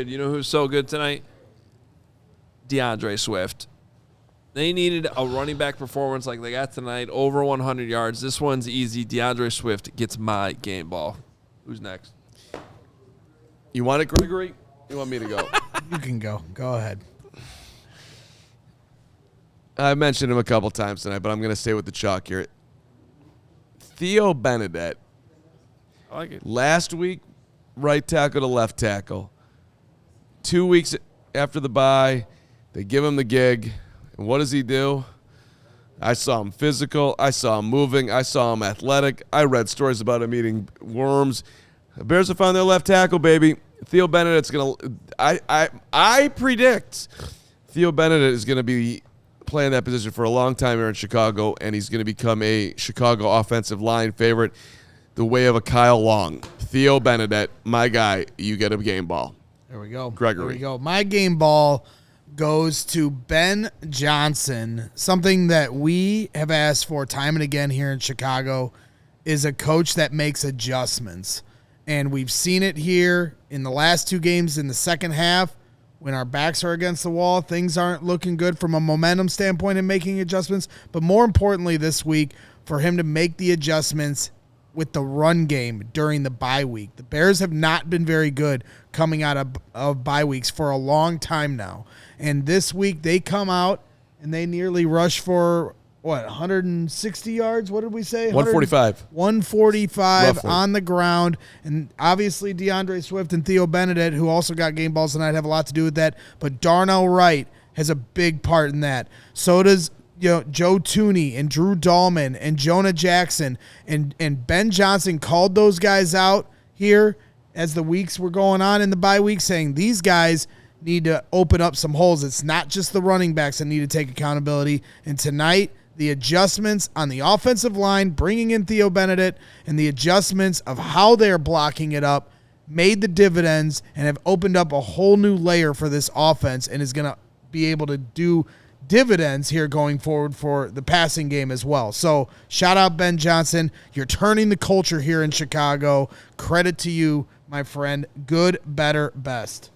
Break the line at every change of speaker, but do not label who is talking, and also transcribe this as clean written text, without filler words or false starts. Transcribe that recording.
You know who's so good tonight? DeAndre Swift. They needed a running back performance like they got tonight, over 100 yards. This one's easy. DeAndre Swift gets my game ball. Who's next?
You want it, Gregory? You want me to go?
You can go. Go ahead.
I mentioned him a couple times tonight, but I'm going to stay with the chalk here. Theo Benedette.
I like it.
Last week, right tackle to left tackle. 2 weeks after the bye, they give him the gig. And what does he do? I saw him physical. I saw him moving. I saw him athletic. I read stories about him eating worms. The Bears have found their left tackle, baby. Theo Benedette's going to – I predict Theo Benedette is going to be playing that position for a long time here in Chicago, and he's going to become a Chicago offensive line favorite the way of a Kyle Long. Theo Benedette, my guy, you get a game ball.
There we go.
Gregory.
There we go. My game ball goes to Ben Johnson. Something that we have asked for time and again here in Chicago is a coach that makes adjustments. And we've seen it here in the last 2 games in the second half. When our backs are against the wall, things aren't looking good from a momentum standpoint in making adjustments. But more importantly this week, for him to make the adjustments with the run game during the bye week. The Bears have not been very good coming out of bye weeks for a long time now. And this week they come out and they nearly rush for, 160 yards? What did we say?
145.
145
Roughly.
on the ground. And obviously DeAndre Swift and Theo Benedette, who also got game balls tonight, have a lot to do with that. But Darnell Wright has a big part in that. So does Joe Tooney and Drew Dahlman and Jonah Jackson. And Ben Johnson called those guys out here as the weeks were going on in the bye week, saying these guys need to open up some holes. It's not just the running backs that need to take accountability. And tonight, the adjustments on the offensive line, bringing in Theo Benedette, and the adjustments of how they're blocking it up made the dividends and have opened up a whole new layer for this offense and is going to be able to do dividends here going forward for the passing game as well. So shout out Ben Johnson. You're turning the culture here in Chicago. Credit to you, my friend. Good, better, best.